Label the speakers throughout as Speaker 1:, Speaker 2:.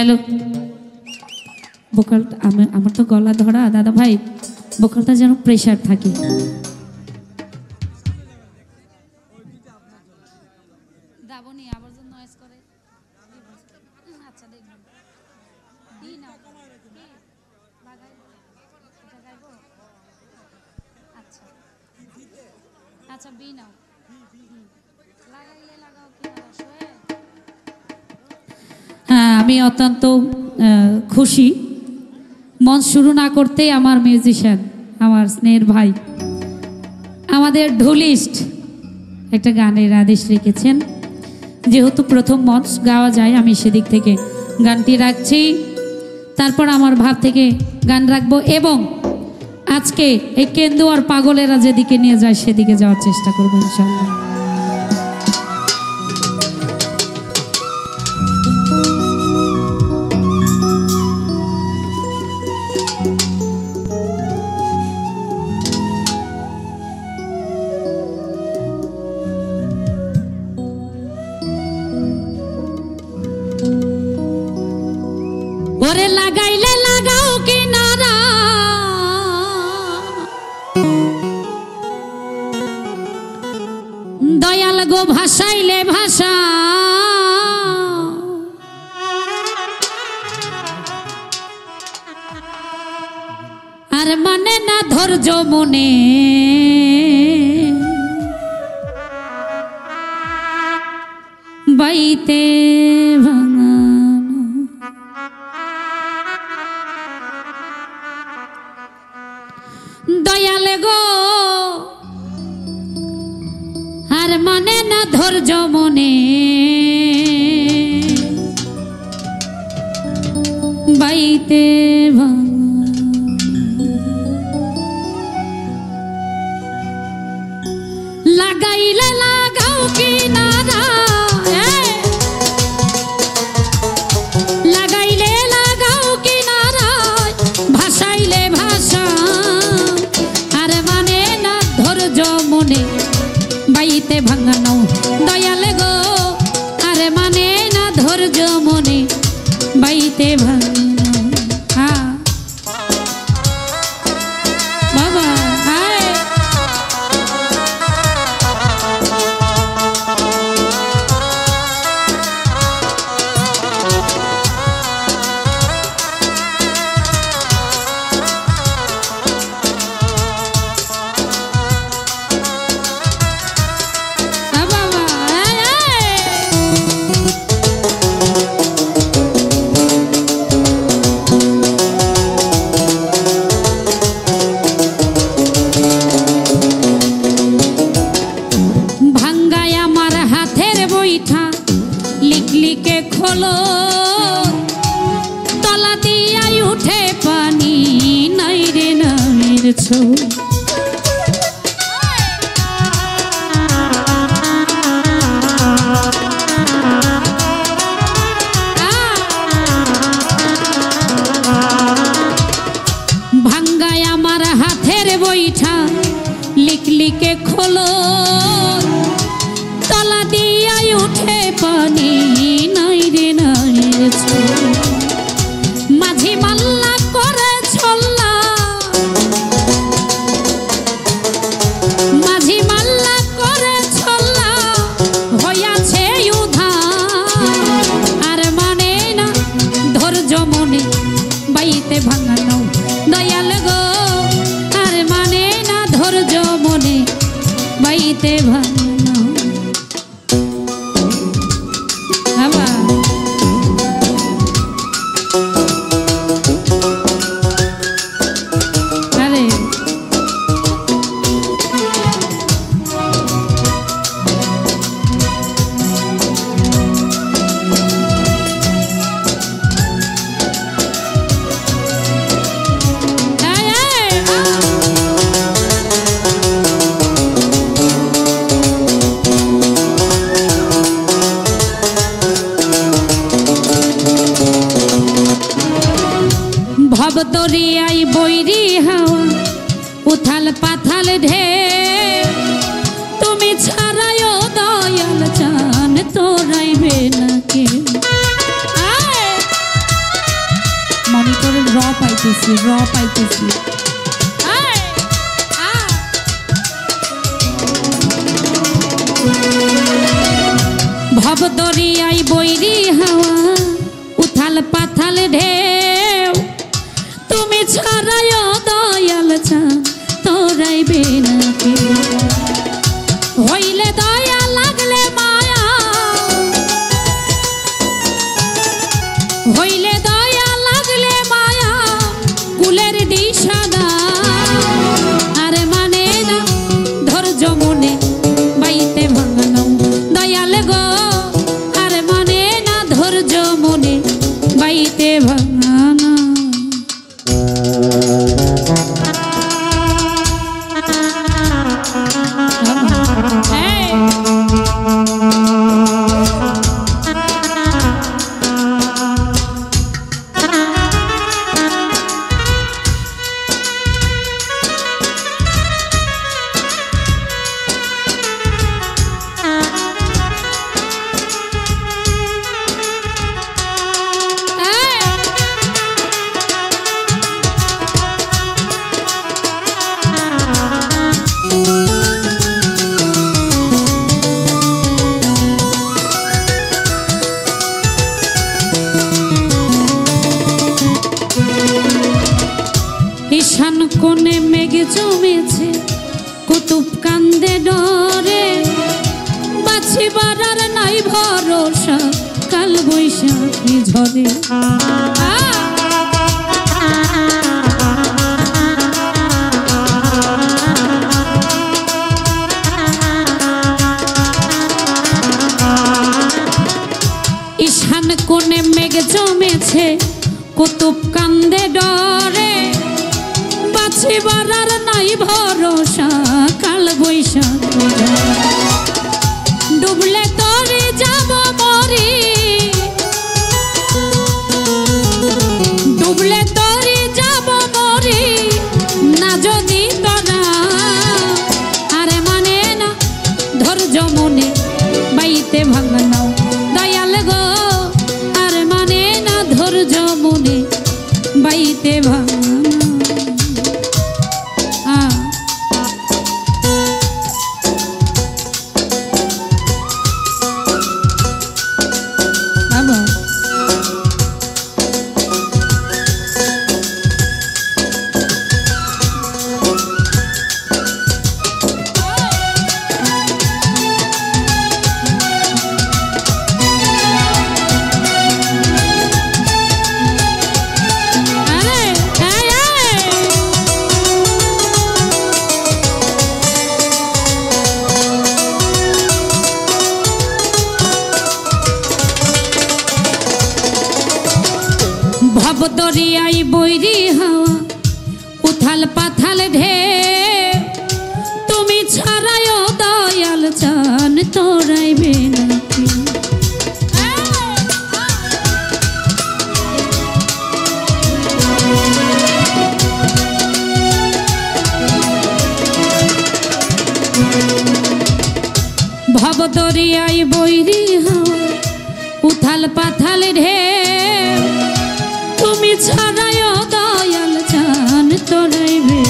Speaker 1: Hello vocal আমার তো গলা ধরা দাদা ভাই ভোকালটা যেন প্রেশার থাকে দাবনি আবার যেন নয়েজ করে আচ্ছা দেখুন দি না লাগাই এটা গাইবো আচ্ছা আচ্ছা বি নাও লাগাইলে লাগাও কি আসে হ্যাঁ আমি অত্যন্ত খুশি মঞ্চ শুরু না করতেই আমার মিউজিশিয়ান আমার স্নেহের ভাই আমাদের ঢোলিস্ট একটা গানের আদেশ রেখেছেন যেহেতু প্রথম মঞ্চ গাওয়া যায় আমি সেদিক থেকে গানটি রাখছি তারপর আমার ভাব থেকে গান রাখবো এবং আজকে এই কেন্দু আর পাগলেরা যেদিকে নিয়ে যায় সেদিকে যাওয়ার চেষ্টা করবো ইনশাআল্লাহ ওরে লাগাইলে লাগাও কিনারা দয়াল গো ভাসাইলে ভাষা আর মানে না ধৈর্য মনে বাইতে দয়ালে গো আর মানে না ধৈর্য মনে বাইতে লাগাইলে লাগাও কিনারা লাগাইলে লাগাও কিনারা ভাসাইলে ভাষা মনে বাইতে ভাঙানো দয়ালে গো আরে মানে না ধৈর্য মনে বাইতে ভাঙানো বাবা লিখলিকে খোলো তলা দিয়াই উঠে পানি নাই রে নামের ছো ভাঙ্গায় আমার হাতের বৈঠা লিখলিকে খোলো তলা দিয়াই উঠে পানি নাই রে নাইরে মাঝি মাল্লা করে ছল্লা মাঝি মাল্লা করে ছল্লা হইয়াছে উধার আর মানে না ধৈর্য মনে বাইতে ভাঙানো দয়াল গো আর মানে না ধৈর্য মনে বাইতে ভাঙানো ভবতরিয়াই বৈরি হাওয়া উথাল পাথাল ঢে তুমি ছাড়ায়ও দয়াল চান তোরাইবে না কে পাইতেছি, পাইতেছি। ভব দরিয়াই বৈরি হাওয়া, উথাল পাথাল ঢেউ, তুমি ছাড়াই দয়াল চান তোরাইবে না কেউ। হইলে দয়া লাগলে মায়া, হইলে দয়া লাগলে মায়া, কুলের দিশা দাও। আর মানে না ধৈর্য মনে বাইতে ভাঙানো দয়াল গো, আর মানে না ধৈর্য মনে বাইতে ভাঙানো। ঈশান কোণে মেঘ জমেছে, কুতুব কান্দে ডরে, বাঁচিবার আর নাই ভরসা, কাল বৈশাখী ঝরে। ঈশান কোণে মেঘ জমেছে, কুতুব কান্দে ডরে, বাঁচিবার আর নাই ভরসা, কাল বৈশাখী ডুবলে তরে যাব মরি, ডুবলে তরে যাব মরি, না যদি তোরা আরে মানে না ধৈর্য মনে বাইতে ভাঙানো দয়াল গো, আর মানে না ধৈর্য মনে বাইতে ভাঙানো। ভব দরিয়াই বৈরি হাওয়া, উথাল পাথাল ঢেউ, তুমি ছাড়াই দয়াল চান তোরাইবে না কেউ। ভব দরিয়াই বৈরি হাওয়া, উথাল পাথাল ঢেউ, তুমি ছাড়াই দয়াল চান তোরাইবে।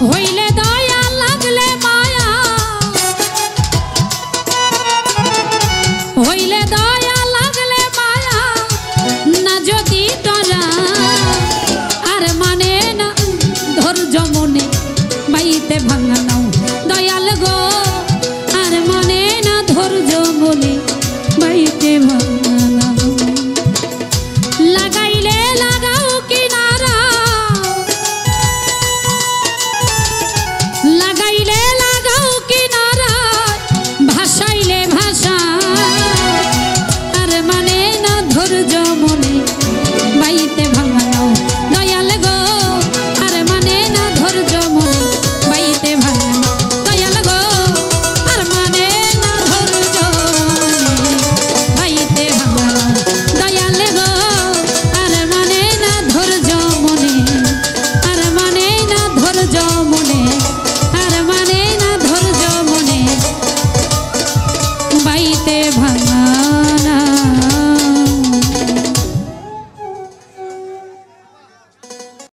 Speaker 1: হইলে দয়া লাগলে মায়া, হইলে দয়া লাগলে মায়া, না যদি তোরা আর মানে না ধৈর্য মনে বাইতে ভাঙানো দয়াল গো, আর মানে না ধৈর্য মনে বাইতে ভাঙানো। লাগাইলে লাগাও কিনারা, লাগাইলে লাগাও কিনারা, ভাসাইলে ভাষা, আর মানে না ধৈর্য মনে বাইতে ভাঙানো দয়াল গো, আর মানে না ধৈর্য মনে বাইতে ভাঙানো দয়াল গো, আর মানে না ধৈর্য মনে বাইতে ভাঙানো দয়াল গো, আর মানে না ধৈর্য মনে, আর মানে না ধৈর্য মনে, আর মানে না ধৈর্য মনে বাইতে ভাঙানো।